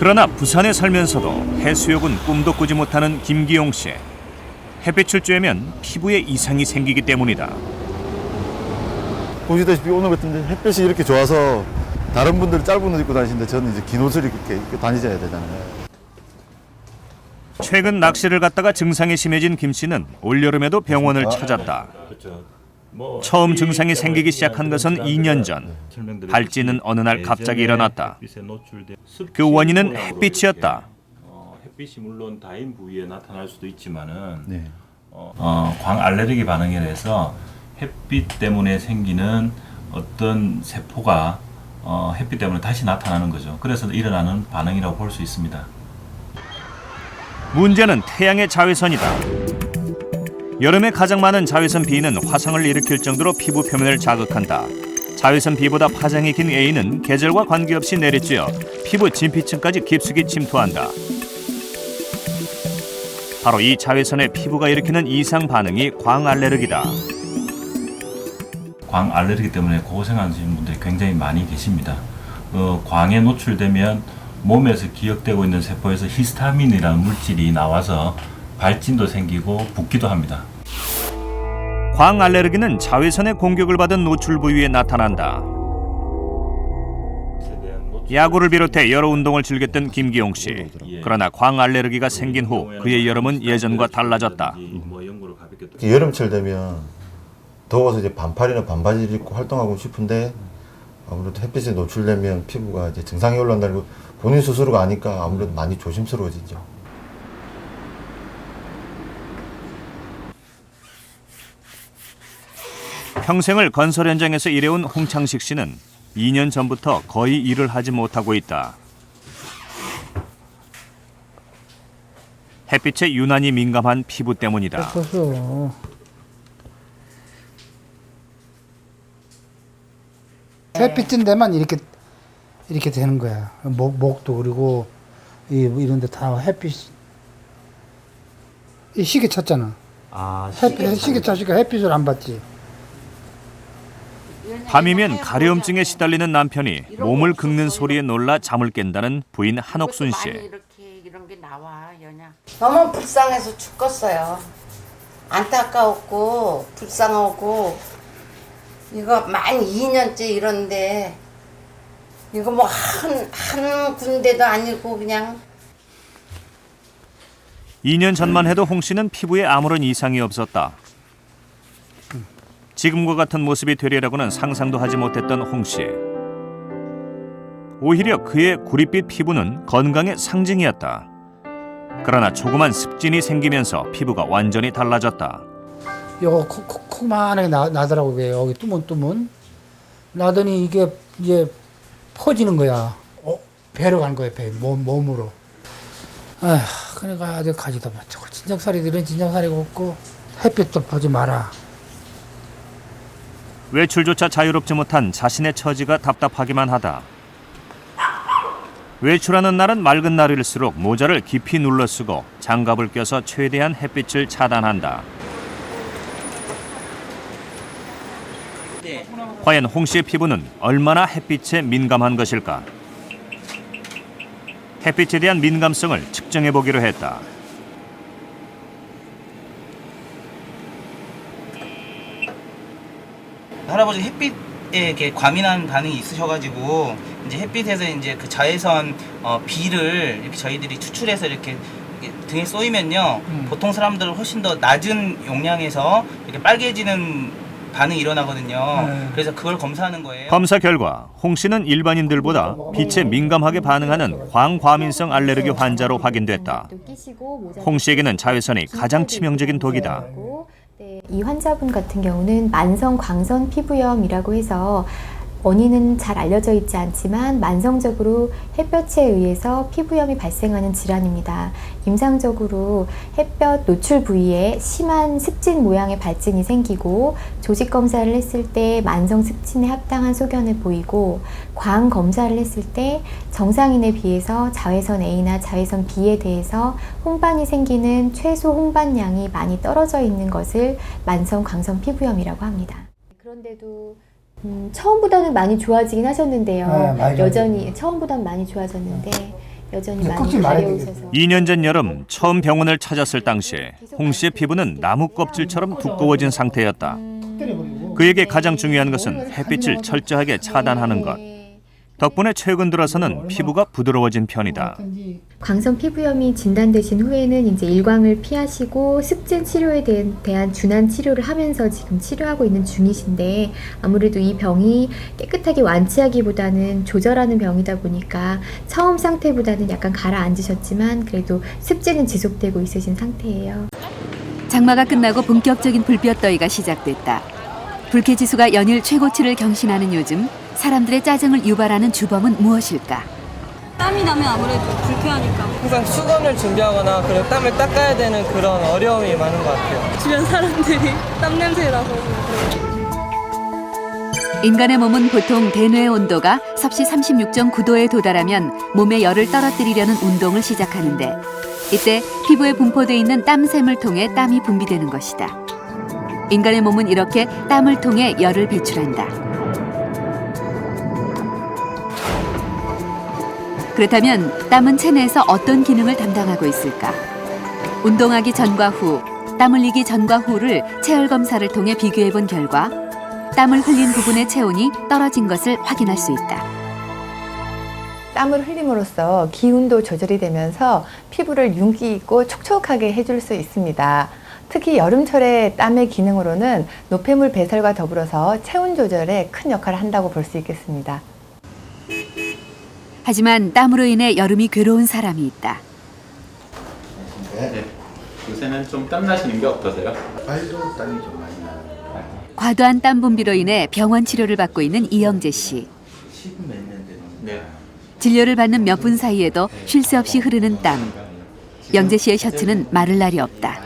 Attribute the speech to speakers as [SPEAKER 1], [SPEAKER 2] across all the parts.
[SPEAKER 1] 그러나 부산에 살면서도 해수욕은 꿈도 꾸지 못하는 김기용 씨. 햇빛을 쬐면 피부에 이상이 생기기 때문이다.
[SPEAKER 2] 보시다시피 오늘 같은 햇빛이 이렇게 좋아서 다른 분들은 짧은 옷 입고 다니시는데 저는 이제 긴 옷을 이렇게 입고 다니셔야 되잖아요.
[SPEAKER 1] 최근 낚시를 갔다가 증상이 심해진 김 씨는 올여름에도 병원을 찾았다. 처음 증상이 생기기 시작한 것은 2년 전. 발진은 어느 날 갑자기 일어났다. 그 원인은 햇빛이었다.
[SPEAKER 3] 햇빛이 물론 다인 부위에 나타날 수도 있지만은
[SPEAKER 2] 네.
[SPEAKER 3] 광 알레르기 반응에 대해서 햇빛 때문에 생기는 어떤 세포가 햇빛 때문에 다시 나타나는 거죠. 그래서 일어나는 반응이라고 볼 수 있습니다.
[SPEAKER 1] 문제는 태양의 자외선이다. 여름에 가장 많은 자외선 B는 화상을 일으킬 정도로 피부 표면을 자극한다. 자외선 B보다 파장이 긴 A는 계절과 관계없이 내리쬐어 피부 진피층까지 깊숙이 침투한다. 바로 이 자외선에 피부가 일으키는 이상 반응이 광 알레르기다.
[SPEAKER 3] 광 알레르기 때문에 고생하시는 분들이 굉장히 많이 계십니다. 광에 노출되면 몸에서 기억되고 있는 세포에서 히스타민이라는 물질이 나와서 발진도 생기고 붓기도 합니다.
[SPEAKER 1] 광 알레르기는 자외선의 공격을 받은 노출 부위에 나타난다. 야구를 비롯해 여러 운동을 즐겼던 김기용 씨. 그러나 광 알레르기가 생긴 후 그의 여름은 예전과 달라졌다.
[SPEAKER 2] 여름철 되면 더워서 이제 반팔이나 반바지를 입고 활동하고 싶은데 아무래도 햇빛에 노출되면 피부가 이제 증상이 올라온다는 거 본인 스스로가 아니까 아무래도 많이 조심스러워지죠.
[SPEAKER 1] 평생을 건설 현장에서 일해온 홍창식 씨는 2년 전부터 거의 일을 하지 못하고 있다. 햇빛에 유난히 민감한 피부 때문이다.
[SPEAKER 4] 햇빛 뜬 데만 이렇게 되는 거야. 목도 그리고 이런 데 다 햇빛. 이 시계 쳤잖아. 시계 쳤으니까 햇빛을 안 받지.
[SPEAKER 1] 밤이면 가려움증에 시달리는 남편이 몸을 긁는 소리에 놀라 잠을 깬다는 부인 한옥순 씨.
[SPEAKER 5] 이런 게 나와, 연약. 너무 불쌍해서 죽겠어요. 안타까웠고 불쌍하고 이거 만 2년째 이런데 이거 뭐 한 군데도 아니고 그냥
[SPEAKER 1] 2년 전만 해도 홍 씨는 피부에 아무런 이상이 없었다. 지금과 같은 모습이 되리라고는 상상도 하지 못했던 홍 씨. 오히려 그의 구릿빛 피부는 건강의 상징이었다. 그러나 조그만 습진이 생기면서 피부가 완전히 달라졌다.
[SPEAKER 4] 이거 콕콕만하게 나더라고. 왜 여기 뚜문뚜문 나더니 이게 이제 퍼지는 거야. 배로 가는 거야. 배 몸으로. 그러니까 아주 가지도 마치고 진정살이들은 진정살이가 없고 햇빛도 보지 마라.
[SPEAKER 1] 외출조차 자유롭지 못한 자신의 처지가 답답하기만 하다. 외출하는 날은 맑은 날일수록 모자를 깊이 눌러 쓰고 장갑을 껴서 최대한 햇빛을 차단한다. 과연 홍 씨의 피부는 얼마나 햇빛에 민감한 것일까? 햇빛에 대한 민감성을 측정해 보기로 했다.
[SPEAKER 6] 할아버지 햇빛에 이렇게 과민한 반응이 있으셔가지고 이제 햇빛에서 이제 그 자외선 B를 이렇게 저희들이 추출해서 이렇게 등에 쏘이면요 보통 사람들은 훨씬 더 낮은 용량에서 이렇게 빨개지는 반응이 일어나거든요. 그래서 그걸 검사하는 거예요.
[SPEAKER 1] 검사 결과 홍 씨는 일반인들보다 빛에 민감하게 반응하는 광과민성 알레르기 환자로 확인됐다. 홍 씨에게는 자외선이 가장 치명적인 독이다.
[SPEAKER 7] 이 환자분 같은 경우는 만성 광선 피부염이라고 해서 원인은 잘 알려져 있지 않지만 만성적으로 햇볕에 의해서 피부염이 발생하는 질환입니다. 임상적으로 햇볕 노출 부위에 심한 습진 모양의 발진이 생기고 조직 검사를 했을 때 만성 습진에 합당한 소견을 보이고 광 검사를 했을 때 정상인에 비해서 자외선 A나 자외선 B에 대해서 홍반이 생기는 최소 홍반량이 많이 떨어져 있는 것을 만성 광선 피부염이라고 합니다. 그런데도 처음보다는 많이 좋아지긴 하셨는데요.
[SPEAKER 4] 네,
[SPEAKER 7] 여전히 처음보다는 많이 좋아졌는데 여전히 많이
[SPEAKER 4] 꼭 좀 말해야
[SPEAKER 7] 가려우셔서
[SPEAKER 1] 2년 전 여름 처음 병원을 찾았을 당시 홍 씨의 피부는 나무 껍질처럼 두꺼워진 상태였다. 그에게 가장 중요한 것은 햇빛을 철저하게 차단하는 것. 덕분에 최근 들어서는 피부가 부드러워진 편이다.
[SPEAKER 7] 광선 피부염이 진단되신 후에는 이제 일광을 피하시고 습진 치료에 대한 준한 치료를 하면서 지금 치료하고 있는 중이신데 아무래도 이 병이 깨끗하게 완치하기보다는 조절하는 병이다 보니까 처음 상태보다는 약간 가라앉으셨지만 그래도 습진은 지속되고 있으신 상태예요.
[SPEAKER 8] 장마가 끝나고 본격적인 불볕더위가 시작됐다. 불쾌지수가 연일 최고치를 경신하는 요즘 사람들의 짜증을 유발하는 주범은 무엇일까?
[SPEAKER 9] 땀이 나면 아무래도 불쾌하니까
[SPEAKER 10] 항상 수건을 준비하거나 그리고 땀을 닦아야 되는 그런 어려움이 많은 것 같아요.
[SPEAKER 9] 주변 사람들이 땀 냄새라서
[SPEAKER 8] 인간의 몸은 보통 대뇌 온도가 섭씨 36.9도에 도달하면 몸의 열을 떨어뜨리려는 운동을 시작하는데 이때 피부에 분포돼 있는 땀샘을 통해 땀이 분비되는 것이다. 인간의 몸은 이렇게 땀을 통해 열을 배출한다. 그렇다면 땀은 체내에서 어떤 기능을 담당하고 있을까? 운동하기 전과 후, 땀 흘리기 전과 후를 체열 검사를 통해 비교해 본 결과 땀을 흘린 부분의 체온이 떨어진 것을 확인할 수 있다.
[SPEAKER 11] 땀을 흘림으로써 기운도 조절이 되면서 피부를 윤기 있고 촉촉하게 해줄 수 있습니다. 특히 여름철에 땀의 기능으로는 노폐물 배설과 더불어서 체온 조절에 큰 역할을 한다고 볼 수 있겠습니다.
[SPEAKER 8] 하지만 땀으로 인해 여름이 괴로운 사람이 있다.
[SPEAKER 12] 네. 요새는 좀 땀 나시는 게 어떠세요?
[SPEAKER 2] 발도 땀이 좀 많이 나요.
[SPEAKER 8] 과도한 땀 분비로 인해 병원 치료를 받고 있는 이영재 씨.
[SPEAKER 12] 네.
[SPEAKER 8] 진료를 받는 몇 분 사이에도 쉴 새 없이 흐르는 땀. 영재 씨의 셔츠는 마를 날이 없다.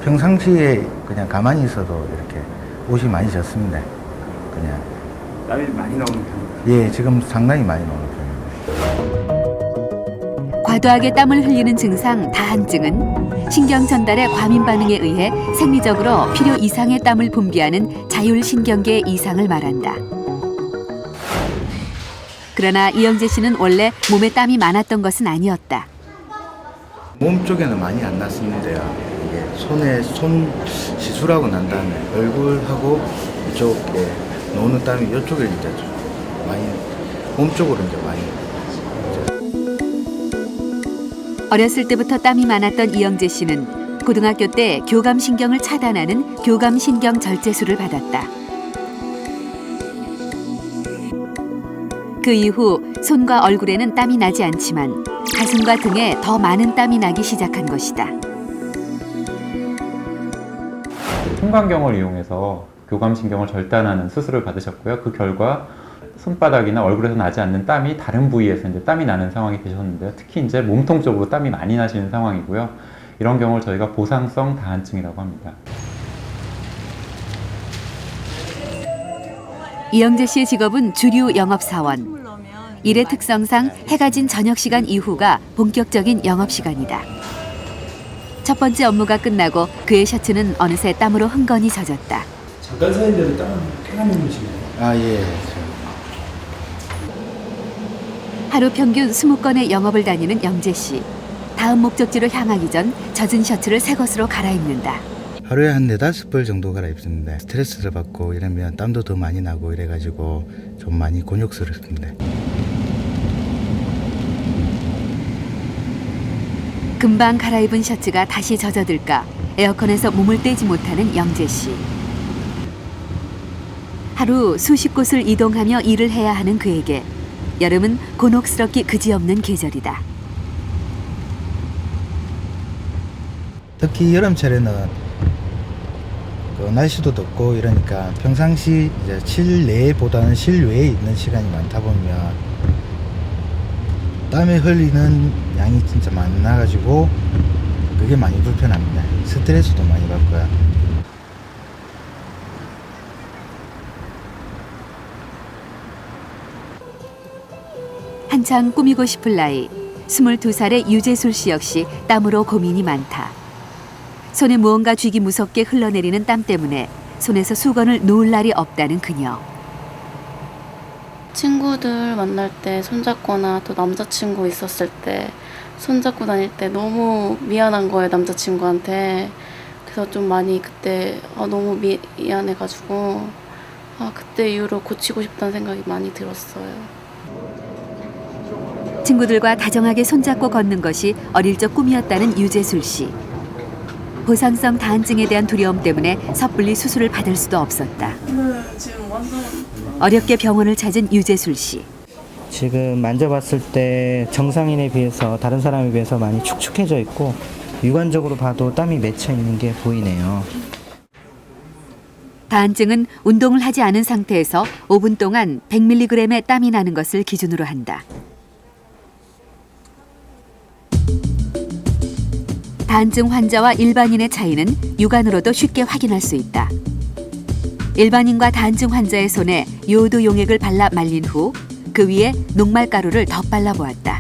[SPEAKER 13] 평상시에 그냥 가만히 있어도 이렇게 옷이 많이 젖습니다. 그냥
[SPEAKER 12] 땀이 많이 나오는 편이에요?
[SPEAKER 13] 예, 지금 상당히 많이 나오는 편입니다.
[SPEAKER 8] 과도하게 땀을 흘리는 증상 다한증은 신경 전달의 과민 반응에 의해 생리적으로 필요 이상의 땀을 분비하는 자율신경계의 이상을 말한다. 그러나 이영재 씨는 원래 몸에 땀이 많았던 것은 아니었다.
[SPEAKER 13] 몸 쪽에는 많이 안 났었는데요. 이게 손 시술하고 난 다음에 얼굴하고 이쪽에 노는 땀이 이쪽에 이제 좀 많이 몸 쪽으로 이제 많이.
[SPEAKER 8] 어렸을 때부터 땀이 많았던 이영재 씨는 고등학교 때 교감신경을 차단하는 교감신경 절제술을 받았다. 그 이후 손과 얼굴에는 땀이 나지 않지만 가슴과 등에 더 많은 땀이 나기 시작한 것이다.
[SPEAKER 12] 통광경을 이용해서 교감신경을 절단하는 수술을 받으셨고요. 그 결과 손바닥이나 얼굴에서 나지 않는 땀이 다른 부위에서 이제 땀이 나는 상황이 되셨는데요. 특히 이제 몸통 쪽으로 땀이 많이 나시는 상황이고요. 이런 경우를 저희가 보상성 다한증이라고 합니다.
[SPEAKER 8] 이영재 씨의 직업은 주류 영업사원. 일의 특성상 해가 진 저녁 시간 이후가 본격적인 영업 시간이다. 첫 번째 업무가 끝나고 그의 셔츠는 어느새 땀으로 흥건히 젖었다.
[SPEAKER 4] 잠깐 사이인데도 땀 쾌감이 있으시네요.
[SPEAKER 13] 아, 예.
[SPEAKER 8] 하루 평균 20건의 영업을 다니는 영재 씨. 다음 목적지로 향하기 전 젖은 셔츠를 새 것으로 갈아입는다.
[SPEAKER 13] 하루에 한 4-5벌 정도 갈아입습니다. 스트레스를 받고 이러면 땀도 더 많이 나고 이래가지고 좀 많이 곤욕스럽습니다.
[SPEAKER 8] 금방 갈아입은 셔츠가 다시 젖어들까 에어컨에서 몸을 떼지 못하는 영재 씨. 하루 수십 곳을 이동하며 일을 해야 하는 그에게 여름은 곤혹스럽기 그지없는 계절이다.
[SPEAKER 13] 특히 여름철에는 날씨도 덥고 이러니까 평상시 이제 실내보다는 실외에 있는 시간이 많다 보면 땀에 흘리는 양이 진짜 많아가지고 그게 많이 불편합니다. 스트레스도 많이 받고요.
[SPEAKER 8] 한창 꾸미고 싶을 나이 22살의 유재술 씨 역시 땀으로 고민이 많다. 손에 무언가 쥐기 무섭게 흘러내리는 땀 때문에 손에서 수건을 놓을 날이 없다는 그녀.
[SPEAKER 9] 친구들 만날 때 손잡거나 또 남자친구 있었을 때 손잡고 다닐 때 너무 미안한 거예요, 남자친구한테. 그래서 좀 많이 그때 너무 미안해가지고 그때 이후로 고치고 싶다는 생각이 많이 들었어요.
[SPEAKER 8] 친구들과 다정하게 손잡고 걷는 것이 어릴 적 꿈이었다는 유재술 씨. 보상성 다한증에 대한 두려움 때문에 섣불리 수술을 받을 수도 없었다.
[SPEAKER 9] 지금 완전
[SPEAKER 8] 어렵게 병원을 찾은 유재술 씨.
[SPEAKER 14] 지금 만져봤을 때 정상인에 비해서 다른 사람에 비해서 많이 축축해져 있고 육안적으로 봐도 땀이 맺혀 있는 게 보이네요.
[SPEAKER 8] 다한증은 운동을 하지 않은 상태에서 5분 동안 100mg의 땀이 나는 것을 기준으로 한다. 다한증 환자와 일반인의 차이는 육안으로도 쉽게 확인할 수 있다. 일반인과 다한증 환자의 손에 요오드 용액을 발라 말린 후 그 위에 녹말가루를 덧발라 보았다.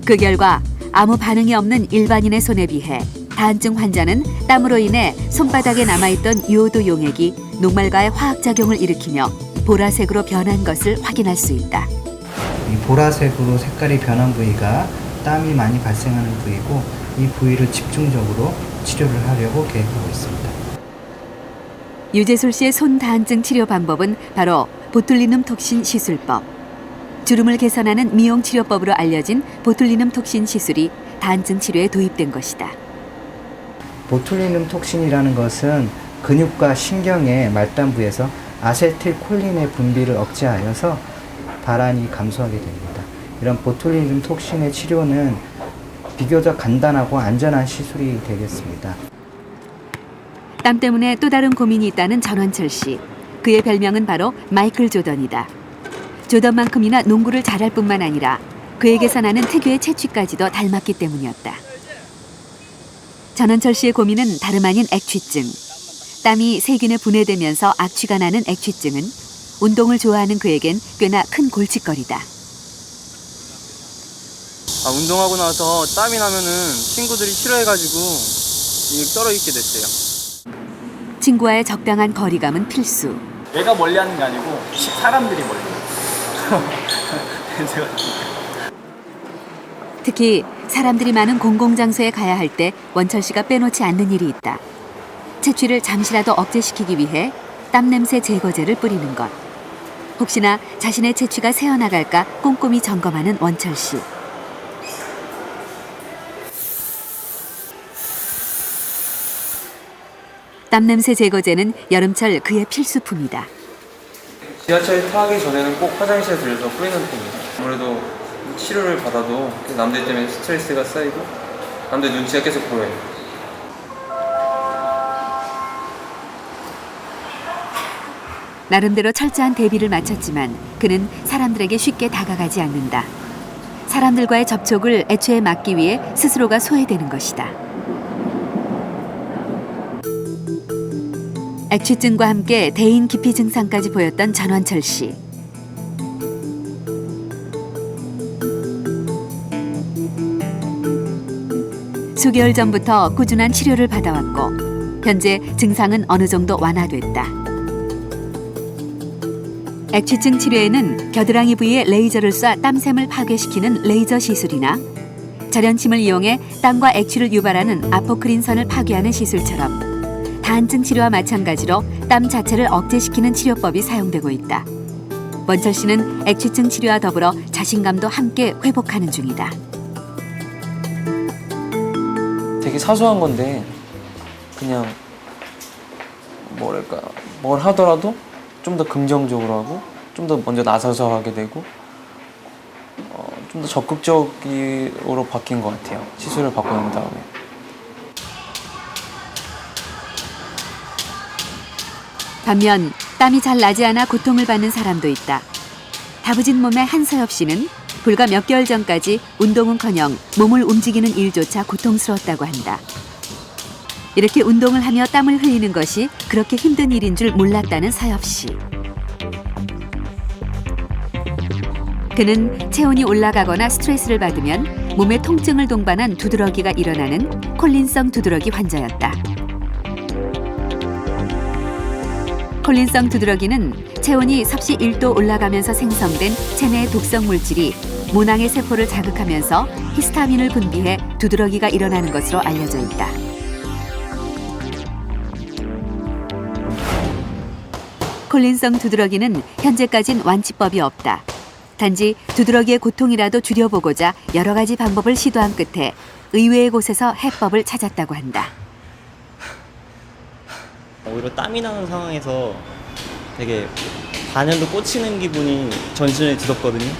[SPEAKER 8] 그 결과 아무 반응이 없는 일반인의 손에 비해 다한증 환자는 땀으로 인해 손바닥에 남아있던 요오드 용액이 녹말과의 화학작용을 일으키며 보라색으로 변한 것을 확인할 수 있다.
[SPEAKER 14] 이 보라색으로 색깔이 변한 부위가 땀이 많이 발생하는 부위고 이 부위를 집중적으로 치료를 하려고 계획하고 있습니다.
[SPEAKER 8] 유재술 씨의 손 다한증 치료 방법은 바로 보툴리눔 톡신 시술법. 주름을 개선하는 미용 치료법으로 알려진 보툴리눔 톡신 시술이 다한증 치료에 도입된 것이다.
[SPEAKER 14] 보툴리눔 톡신이라는 것은 근육과 신경의 말단부에서 아세틸콜린의 분비를 억제하여서 발한이 감소하게 됩니다. 이런 보툴리눔 톡신의 치료는 비교적 간단하고 안전한 시술이 되겠습니다.
[SPEAKER 8] 땀 때문에 또 다른 고민이 있다는 전원철 씨. 그의 별명은 바로 마이클 조던이다. 조던만큼이나 농구를 잘할 뿐만 아니라 그에게서 나는 특유의 채취까지도 닮았기 때문이었다. 전원철 씨의 고민은 다름 아닌 액취증. 땀이 세균에 분해되면서 악취가 나는 액취증은 운동을 좋아하는 그에겐 꽤나 큰 골칫거리다.
[SPEAKER 10] 운동하고 나서 땀이 나면은 친구들이 싫어해가지고 떨어있게 됐어요.
[SPEAKER 8] 친구와의 적당한 거리감은 필수.
[SPEAKER 10] 내가 멀리하는 게 아니고 사람들이 멀리.
[SPEAKER 8] 특히 사람들이 많은 공공장소에 가야 할 때 원철 씨가 빼놓지 않는 일이 있다. 채취를 잠시라도 억제시키기 위해 땀 냄새 제거제를 뿌리는 것. 혹시나 자신의 채취가 새어나갈까 꼼꼼히 점검하는 원철 씨. 땀냄새 제거제는 여름철 그의 필수품이다.
[SPEAKER 10] 지하철 타기 전에는 꼭 화장실에 들려서 뿌리는 편이에요. 아무래도 치료를 받아도 남들 때문에 스트레스가 쌓이고 남들 눈치가 계속 보여요.
[SPEAKER 8] 나름대로 철저한 대비를 마쳤지만 그는 사람들에게 쉽게 다가가지 않는다. 사람들과의 접촉을 애초에 막기 위해 스스로가 소외되는 것이다. 액취증과 함께 대인 기피 증상까지 보였던 전원철 씨. 수개월 전부터 꾸준한 치료를 받아왔고 현재 증상은 어느 정도 완화됐다. 액취증 치료에는 겨드랑이 부위에 레이저를 쏴 땀샘을 파괴시키는 레이저 시술이나 절연침을 이용해 땀과 액취를 유발하는 아포크린선을 파괴하는 시술처럼 다한증 치료와 마찬가지로 땀 자체를 억제시키는 치료법이 사용되고 있다. 원철 씨는 액취증 치료와 더불어 자신감도 함께 회복하는 중이다.
[SPEAKER 10] 되게 사소한 건데 그냥 뭐랄까 뭘 하더라도 좀 더 긍정적으로 하고 좀 더 먼저 나서서 하게 되고 좀 더 적극적으로 바뀐 것 같아요. 시술을 받고 난 다음에.
[SPEAKER 8] 반면 땀이 잘 나지 않아 고통을 받는 사람도 있다. 다부진 몸의 한서엽 씨는 불과 몇 개월 전까지 운동은커녕 몸을 움직이는 일조차 고통스러웠다고 한다. 이렇게 운동을 하며 땀을 흘리는 것이 그렇게 힘든 일인 줄 몰랐다는 서엽 씨. 그는 체온이 올라가거나 스트레스를 받으면 몸에 통증을 동반한 두드러기가 일어나는 콜린성 두드러기 환자였다. 콜린성 두드러기는 체온이 섭씨 1도 올라가면서 생성된 체내의 독성 물질이 모낭의 세포를 자극하면서 히스타민을 분비해 두드러기가 일어나는 것으로 알려져 있다. 콜린성 두드러기는 현재까진 완치법이 없다. 단지 두드러기의 고통이라도 줄여보고자 여러 가지 방법을 시도한 끝에 의외의 곳에서 해법을 찾았다고 한다.
[SPEAKER 10] 오히려 땀이 나는 상황에서 되게 반연도 꽂히는 기분이 전신에 들었거든요.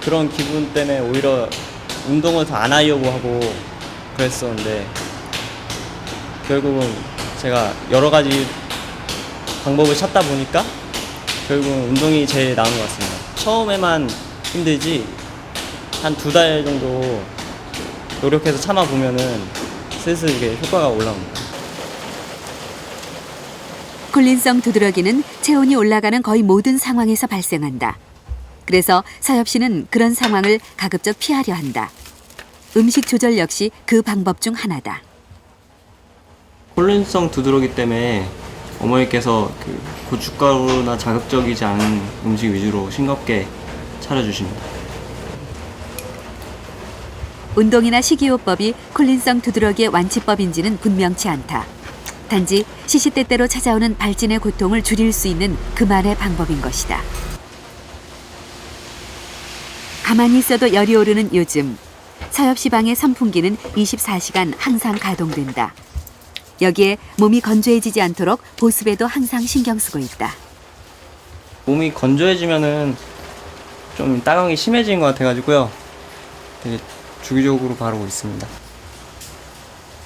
[SPEAKER 10] 그런 기분 때문에 오히려 운동을 더 안 하려고 하고 그랬었는데 결국은 제가 여러 가지 방법을 찾다 보니까 결국은 운동이 제일 나은 것 같습니다. 처음에만 힘들지 한 2달 정도 노력해서 참아보면은 슬슬 이게 효과가 올라옵니다.
[SPEAKER 8] 콜린성 두드러기는 체온이 올라가는 거의 모든 상황에서 발생한다. 그래서 서엽 씨는 그런 상황을 가급적 피하려 한다. 음식 조절 역시 그 방법 중 하나다.
[SPEAKER 10] 콜린성 두드러기 때문에 어머니께서 그 고춧가루나 자극적이지 않은 음식 위주로 싱겁게 차려주십니다.
[SPEAKER 8] 운동이나 식이요법이 콜린성 두드러기의 완치법인지는 분명치 않다. 단지 시시때때로 찾아오는 발진의 고통을 줄일 수 있는 그만의 방법인 것이다. 가만히 있어도 열이 오르는 요즘, 서엽 씨 방의 선풍기는 24시간 항상 가동된다. 여기에 몸이 건조해지지 않도록 보습에도 항상 신경 쓰고 있다.
[SPEAKER 10] 몸이 건조해지면은 좀 따가움이 심해지는 것 같아가지고요. 되게 주기적으로 바르고 있습니다.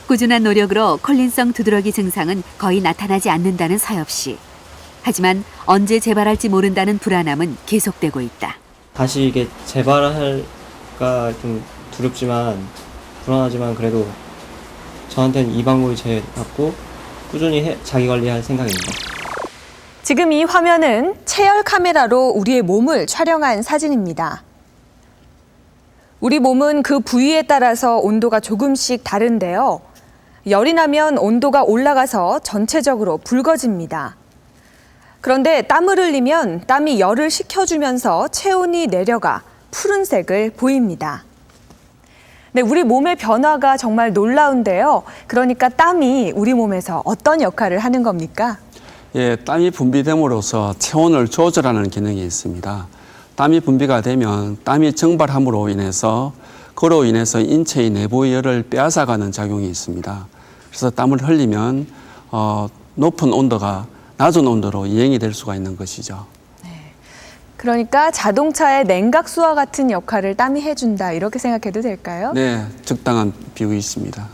[SPEAKER 8] 꾸준한 노력으로 콜린성 두드러기 증상은 거의 나타나지 않는다는 서엽 씨. 하지만 언제 재발할지 모른다는 불안함은 계속되고 있다.
[SPEAKER 10] 다시 이게 재발할까 좀 두렵지만 불안하지만 그래도 저한테는 이 방법이 제일 낫고 꾸준히 자기 관리할 생각입니다.
[SPEAKER 15] 지금 이 화면은 체열 카메라로 우리의 몸을 촬영한 사진입니다. 우리 몸은 그 부위에 따라서 온도가 조금씩 다른데요. 열이 나면 온도가 올라가서 전체적으로 붉어집니다. 그런데 땀을 흘리면 땀이 열을 식혀주면서 체온이 내려가 푸른색을 보입니다. 네, 우리 몸의 변화가 정말 놀라운데요. 그러니까 땀이 우리 몸에서 어떤 역할을 하는 겁니까?
[SPEAKER 16] 예, 땀이 분비됨으로써 체온을 조절하는 기능이 있습니다. 땀이 분비가 되면 땀이 증발함으로 인해서 그로 인해서 인체의 내부의 열을 빼앗아가는 작용이 있습니다. 그래서 땀을 흘리면 높은 온도가 낮은 온도로 이행이 될 수가 있는 것이죠.
[SPEAKER 15] 그러니까 자동차의 냉각수와 같은 역할을 땀이 해준다 이렇게 생각해도 될까요?
[SPEAKER 16] 네, 적당한 비율이 있습니다.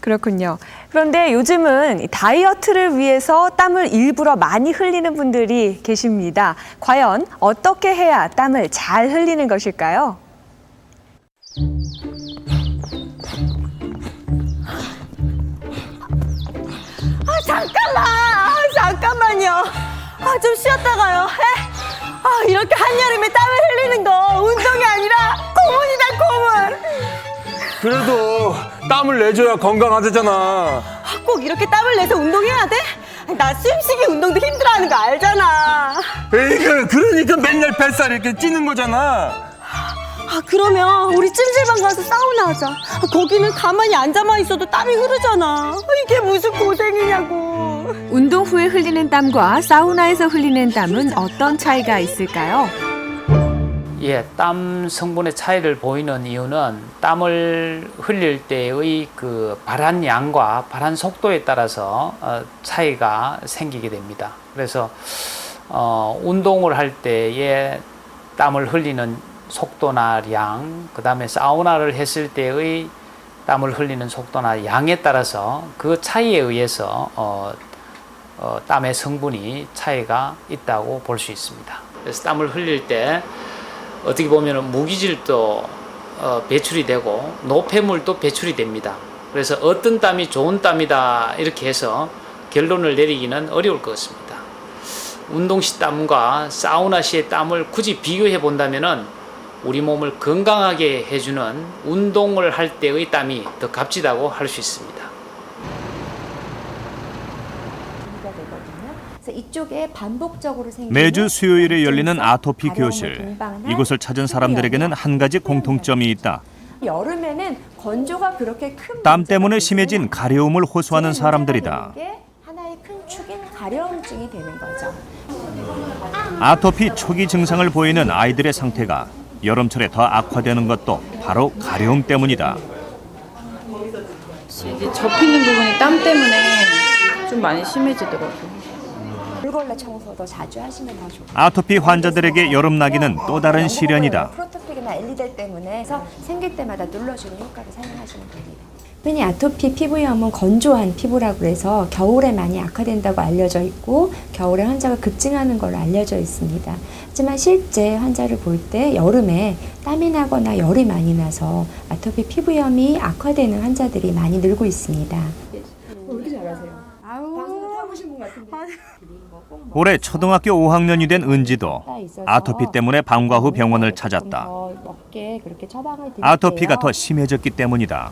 [SPEAKER 15] 그렇군요. 그런데 요즘은 다이어트를 위해서 땀을 일부러 많이 흘리는 분들이 계십니다. 과연 어떻게 해야 땀을 잘 흘리는 것일까요?
[SPEAKER 17] 잠깐만요. 좀 쉬었다가요. 이렇게 한여름에 땀을 흘리는 거 운동이 아니라 고문이다, 고문.
[SPEAKER 18] 그래도 땀을 내줘야 건강하대잖아.
[SPEAKER 17] 꼭 이렇게 땀을 내서 운동해야 돼? 나 숨쉬기 운동도 힘들어하는 거 알잖아.
[SPEAKER 18] 에이그, 그러니까 맨날 뱃살 이렇게 찌는 거잖아.
[SPEAKER 17] 그러면 우리 찜질방 가서 사우나 하자. 거기는 가만히 앉아만 있어도 땀이 흐르잖아. 이게 무슨 고생이냐고.
[SPEAKER 15] 운동 후에 흘리는 땀과 사우나에서 흘리는 땀은 어떤 차이가 있을까요?
[SPEAKER 19] 예, 땀 성분의 차이를 보이는 이유는 땀을 흘릴 때의 그 발한 양과 발한 속도에 따라서 차이가 생기게 됩니다. 그래서 운동을 할 때에 땀을 흘리는 속도나 양, 그 다음에 사우나를 했을 때의 땀을 흘리는 속도나 양에 따라서 그 차이에 의해서 땀의 성분이 차이가 있다고 볼 수 있습니다. 그래서 땀을 흘릴 때 어떻게 보면 무기질도 배출이 되고 노폐물도 배출이 됩니다. 그래서 어떤 땀이 좋은 땀이다 이렇게 해서 결론을 내리기는 어려울 것 같습니다. 운동 시 땀과 사우나 시의 땀을 굳이 비교해 본다면은 우리 몸을 건강하게 해주는 운동을 할 때의 땀이 더 값지다고 할 수 있습니다.
[SPEAKER 11] 그래서 이
[SPEAKER 20] 이쪽에 반복적으로 생기는
[SPEAKER 1] 매주 수요일에 열리는 아토피 교실. 이곳을 찾은 사람들에게는 한 가지 공통점이 있다.
[SPEAKER 20] 여름에는 건조가 그렇게 큰
[SPEAKER 1] 땀 때문에 심해진 가려움을 호소하는 사람들이다.
[SPEAKER 20] 게 하나의 큰 축인 가려움증이 되는 거죠.
[SPEAKER 1] 아토피 초기 증상을 보이는 아이들의 상태가 여름철에 더 악화되는 것도 바로 가려움 때문이다.
[SPEAKER 21] 이제 접히는 부분이 땀 때문에 좀 많이 심해지더라고요.
[SPEAKER 20] 물걸레 청소도 자주 하시면 더 좋고.
[SPEAKER 1] 아토피 환자들에게 여름나기는 또 다른 시련이다.
[SPEAKER 20] 프로토픽이나 엘리델 때문에 해서 생길 때마다 눌러주는 효과를 사용하시면 됩니다. 흔히 아토피 피부염은 건조한 피부라고 해서 겨울에 많이 악화된다고 알려져 있고 겨울에 환자가 급증하는 걸로 알려져 있습니다. 하지만 실제 환자를 볼 때 여름에 땀이 나거나 열이 많이 나서 아토피 피부염이 악화되는 환자들이 많이 늘고 있습니다.
[SPEAKER 21] 어떻게 잘하세요?
[SPEAKER 20] 방송 타보신 분 같은데.
[SPEAKER 1] 올해 초등학교 5학년이 된 은지도 아토피 때문에 방과 후 병원을 찾았다.
[SPEAKER 20] 먹게 그렇게 처방을 드릴게요.
[SPEAKER 1] 아토피가 더 심해졌기 때문이다.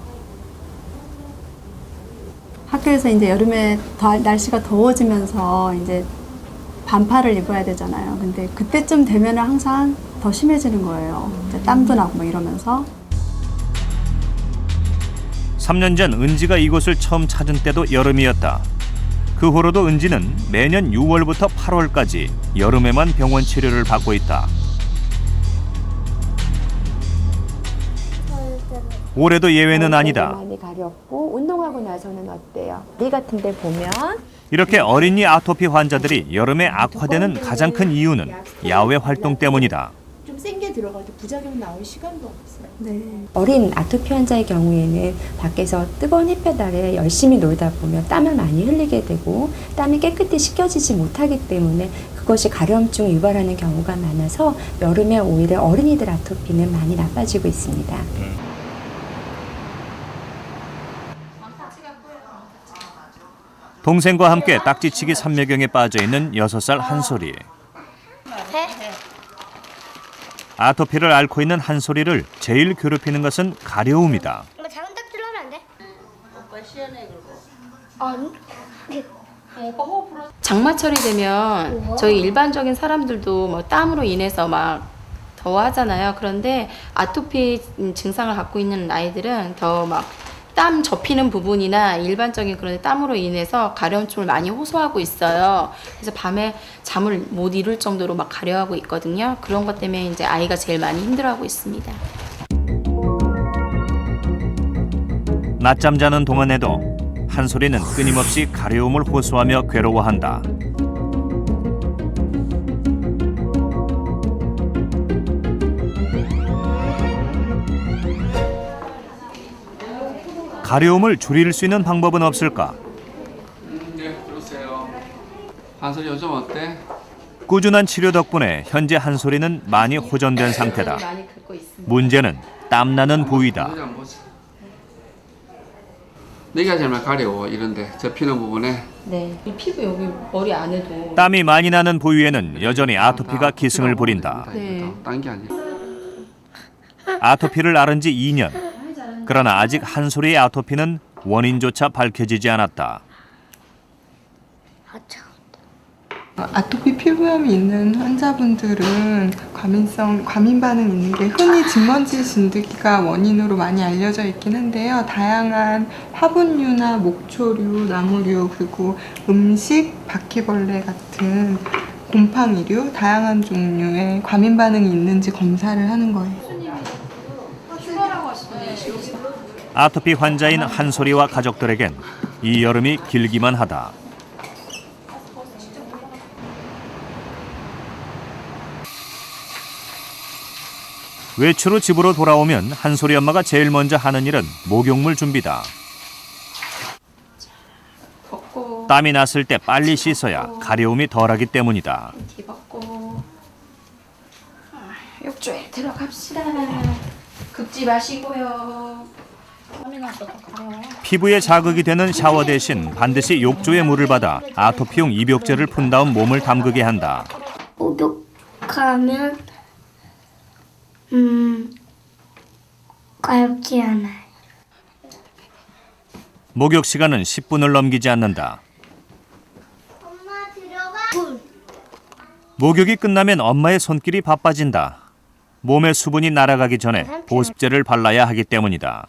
[SPEAKER 22] 학교에서 이제 여름에 날씨가 더워지면서 이제 반팔을 입어야 되잖아요. 근데 그때쯤 되면 항상 더 심해지는 거예요. 이제 땀도 나고 뭐 이러면서.
[SPEAKER 1] 3년 전 은지가 이곳을 처음 찾은 때도 여름이었다. 그 후로도 은지는 매년 6월부터 8월까지 여름에만 병원 치료를 받고 있다. 올해도 예외는 아니다.
[SPEAKER 20] 많이 가렵고 운동하고 나서는 어때요? 이 같은 데 보면
[SPEAKER 1] 이렇게 어린이 아토피 환자들이 여름에 악화되는 가장 큰 이유는 야외 활동 때문이다.
[SPEAKER 22] 좀 센 게 들어가도 부작용 나올 시간도 없어요. 네.
[SPEAKER 20] 어린 아토피 환자의 경우에는 밖에서 뜨거운 햇볕 아래 열심히 놀다 보면 땀을 많이 흘리게 되고 땀이 깨끗이 씻겨지지 못하기 때문에 그것이 가려움증을 유발하는 경우가 많아서 여름에 오히려 어린이들 아토피는 많이 나빠지고 있습니다.
[SPEAKER 1] 동생과 함께 딱지치기 삼매경에 빠져있는 6살 한솔이. 아토피를 앓고 있는 한솔이를 제일 괴롭히는 것은 가려움이다.
[SPEAKER 23] 작은 딱지로 하면 안 돼?
[SPEAKER 9] 오빠 시원해 그러고.
[SPEAKER 23] 아니.
[SPEAKER 9] 장마철이 되면 저희 일반적인 사람들도 뭐 땀으로 인해서 막 더워하잖아요. 그런데 아토피 증상을 갖고 있는 아이들은 더 막 땀 접히는 부분이나 일반적인 그런 땀으로 인해서 가려움증을 많이 호소하고 있어요. 그래서 밤에 잠을 못 이룰 정도로 막 가려하고 있거든요. 그런 것 때문에 이제 아이가 제일 많이 힘들어하고 있습니다.
[SPEAKER 1] 낮잠 자는 동안에도 한솔이는 끊임없이 가려움을 호소하며 괴로워한다. 가려움을 줄일 수 있는 방법은 없을까?
[SPEAKER 16] 네, 들어오세요. 한솔이 요즘 어때?
[SPEAKER 1] 꾸준한 치료 덕분에 현재 한솔이는 많이 호전된 상태다. 문제는 땀나는 부위다.
[SPEAKER 16] 네가 제일 많이 가려워, 이런데 접히는 부분에.
[SPEAKER 9] 네. 이 피부 여기 머리 안에도.
[SPEAKER 1] 땀이 많이 나는 부위에는 여전히 아토피가 기승을 부린다.
[SPEAKER 9] 네.
[SPEAKER 16] 딴 게 아니야.
[SPEAKER 1] 아토피를 앓은 지 2년. 그러나 아직 한솔이의 아토피는 원인조차 밝혀지지 않았다.
[SPEAKER 24] 아토피 피부염이 있는 환자분들은 과민 반응 있는 게 흔히 진먼지 진드기가 원인으로 많이 알려져 있긴 한데요. 다양한 화분류나 목초류, 나무류, 그리고 음식, 바퀴벌레 같은 곰팡이류, 다양한 종류의 과민 반응이 있는지 검사를 하는 거예요.
[SPEAKER 1] 아토피 환자인 한솔이와 가족들에겐 이 여름이 길기만 하다. 외출 후 집으로 돌아오면 한솔이 엄마가 제일 먼저 하는 일은 목욕물 준비다. 땀이 났을 때 빨리 씻어야 가려움이 덜하기 때문이다.
[SPEAKER 9] 뒤벗고 욕조에 들어갑시다. 긁지 마시고요.
[SPEAKER 1] 피부에 자극이 되는 샤워 대신 반드시 욕조에 물을 받아 아토피용 입욕제를 푼 다음 몸을 담그게 한다.
[SPEAKER 23] 목욕하면 가렵지 않아요.
[SPEAKER 1] 목욕 시간은 10분을 넘기지 않는다.
[SPEAKER 23] 엄마 들어가.
[SPEAKER 1] 목욕이 끝나면 엄마의 손길이 바빠진다. 몸의 수분이 날아가기 전에 보습제를 발라야 하기 때문이다.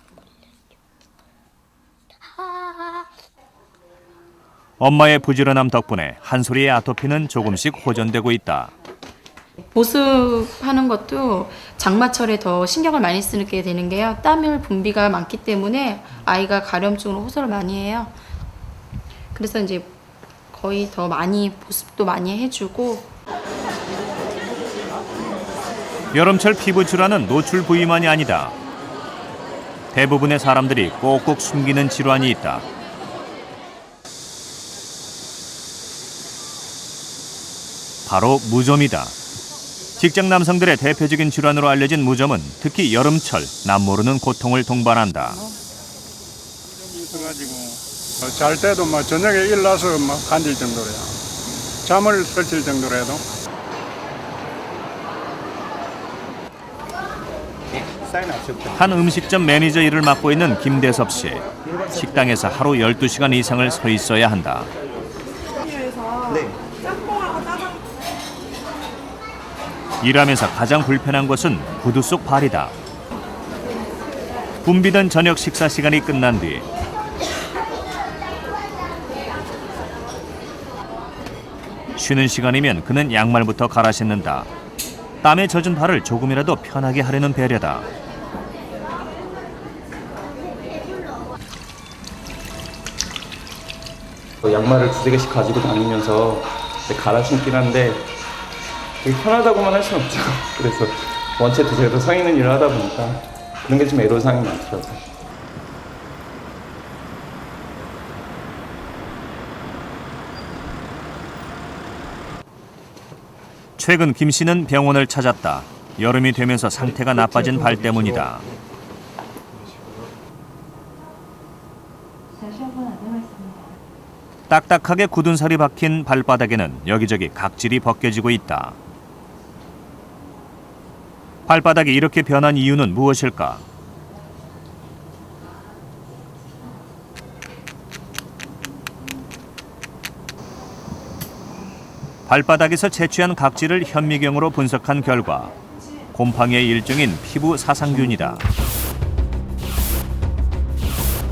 [SPEAKER 1] 엄마의 부지런함 덕분에 한솔이의 아토피는 조금씩 호전되고 있다.
[SPEAKER 21] 보습하는 것도 장마철에 더 신경을 많이 쓰게 되는 게요. 땀을 분비가 많기 때문에 아이가 가려움증으로 호소를 많이 해요. 그래서 이제 거의 더 많이 보습도 많이 해주고.
[SPEAKER 1] 여름철 피부 질환은 노출 부위만이 아니다. 대부분의 사람들이 꼭꼭 숨기는 질환이 있다. 바로 무좀이다. 직장 남성들의 대표적인 질환으로 알려진 무좀은 특히 여름철 남모르는 고통을 동반한다.
[SPEAKER 3] 잘 때도 막 저녁에 일어나서 막 간질 정도로야. 잠을 설칠 정도로 해도.
[SPEAKER 1] 한 음식점 매니저 일을 맡고 있는 김대섭 씨. 식당에서 하루 12시간 이상을 서 있어야 한다. 일하면서 가장 불편한 것은 구두 속 발이다. 붐비던 저녁 식사 시간이 끝난 뒤 쉬는 시간이면 그는 양말부터 갈아 신는다. 땀에 젖은 발을 조금이라도 편하게 하려는 배려다.
[SPEAKER 5] 양말을 2-3개씩 가지고 다니면서 갈아 신긴 한데 되게 편하다고만 할 수는 없죠. 그래서 원체 제가 서 있는 일을 하다 보니까 그런 게 좀 애로사항이 많더라고요.
[SPEAKER 1] 최근 김 씨는 병원을 찾았다. 여름이 되면서 상태가 나빠진 발 때문이다. 딱딱하게 굳은 살이 박힌 발바닥에는 여기저기 각질이 벗겨지고 있다. 발바닥이 이렇게 변한 이유는 무엇일까? 발바닥에서 채취한 각질을 현미경으로 분석한 결과 곰팡이의 일종인 피부 사상균이다.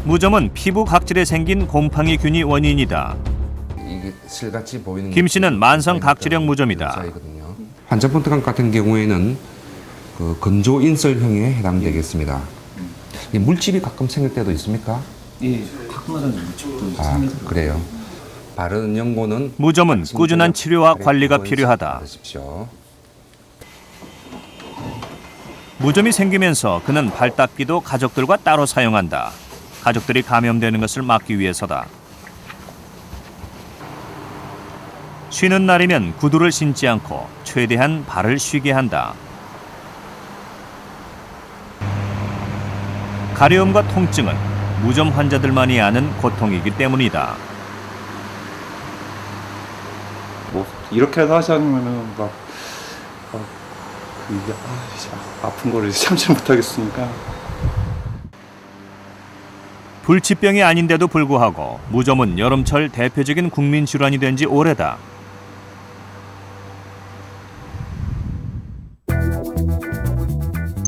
[SPEAKER 1] 무좀은 피부 각질에 생긴 곰팡이균이 원인이다.
[SPEAKER 6] 이게 실같이 보이는
[SPEAKER 1] 김 씨는 만성 각질형 무좀이다.
[SPEAKER 6] 환자분 같은 경우에는 그 건조 인설형에 해당되겠습니다. 이 물집이 가끔 생길 때도 있습니까?
[SPEAKER 5] 예, 가끔마다 물집도
[SPEAKER 6] 생겨서. 그래요. 바른 연고는
[SPEAKER 1] 무좀은 꾸준한 치료와 관리가 필요하다. 무좀이 생기면서 그는 발닦이도 가족들과 따로 사용한다. 가족들이 감염되는 것을 막기 위해서다. 쉬는 날이면 구두를 신지 않고 최대한 발을 쉬게 한다. 가려움과 통증은 무좀 환자들만이 아는 고통이기 때문이다.
[SPEAKER 5] 뭐 이렇게 해서 하자면은 막 이게 아픈 거를 참지 못하겠으니까.
[SPEAKER 1] 불치병이 아닌데도 불구하고 무좀은 여름철 대표적인 국민 질환이 된 지 오래다.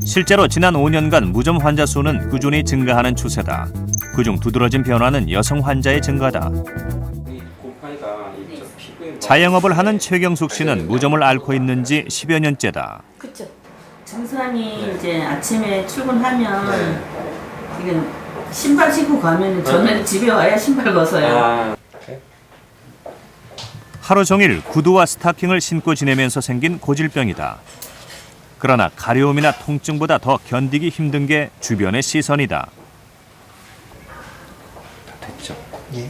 [SPEAKER 1] 실제로 지난 5년간 무좀 환자 수는 꾸준히 증가하는 추세다. 그중 두드러진 변화는 여성 환자의 증가다. 자영업을 하는 최경숙 씨는 무좀을 앓고 있는 지 10여 년째다.
[SPEAKER 23] 그렇죠. 증상이 이제 아침에 출근하면 이게 신발 신고 가면 저는 집에 와야 신발 벗어요.
[SPEAKER 1] 하루 종일 구두와 스타킹을 신고 지내면서 생긴 고질병이다. 그러나 가려움이나 통증보다 더 견디기 힘든 게 주변의 시선이다.
[SPEAKER 5] 됐죠.
[SPEAKER 23] 예.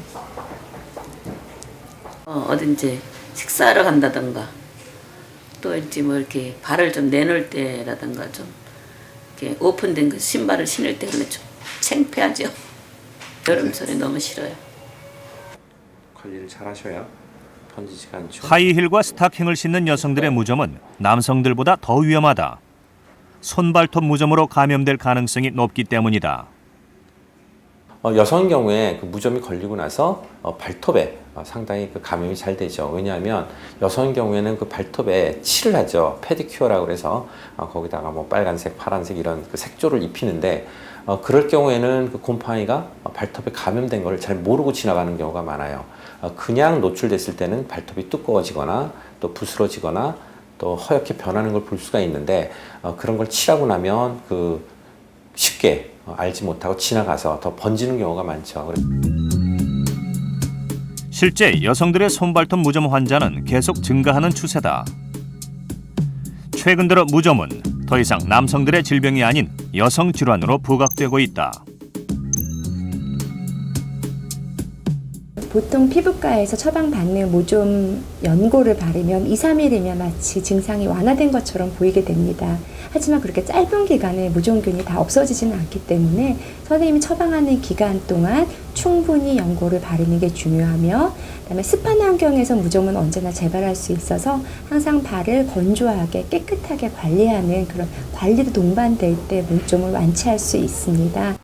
[SPEAKER 23] 어딘지 식사하러 간다던가 또 이제 뭐 이렇게 발을 좀 내놓을 때라든가 좀 이렇게 오픈된 그 신발을 신을 때는 좀 창피하죠. 여름철에 너무 싫어요.
[SPEAKER 5] 관리를 잘 하셔야 번지지가 않죠.
[SPEAKER 1] 하이힐과 스타킹을 신는 여성들의 무좀은 남성들보다 더 위험하다. 손발톱 무좀으로 감염될 가능성이 높기 때문이다.
[SPEAKER 2] 여성의 경우에 그 무좀이 걸리고 나서 발톱에 상당히 그 감염이 잘 되죠. 왜냐하면 여성의 경우에는 그 발톱에 칠을 하죠. 페디큐어라고 그래서 거기다가 뭐 빨간색, 파란색 이런 그 색조를 입히는데 그럴 경우에는 그 곰팡이가 발톱에 감염된 걸 잘 모르고 지나가는 경우가 많아요. 그냥 노출됐을 때는 발톱이 두꺼워지거나 또 부스러지거나 또 허옇게 변하는 걸 볼 수가 있는데 그런 걸 칠하고 나면 그 쉽게 알지 못하고 지나가서 더 번지는 경우가 많죠.
[SPEAKER 1] 실제 여성들의 손발톱 무좀 환자는 계속 증가하는 추세다. 최근 들어 무좀은 더 이상 남성들의 질병이 아닌 여성 질환으로 부각되고 있다.
[SPEAKER 20] 보통 피부과에서 처방받는 무좀 연고를 바르면 2, 3일이면 마치 증상이 완화된 것처럼 보이게 됩니다. 하지만 그렇게 짧은 기간에 무좀균이 다 없어지지는 않기 때문에 선생님이 처방하는 기간 동안 충분히 연고를 바르는 게 중요하며 그다음에 습한 환경에서 무좀은 언제나 재발할 수 있어서 항상 발을 건조하게 깨끗하게 관리하는 그런 관리도 동반될 때 무좀을 완치할 수 있습니다.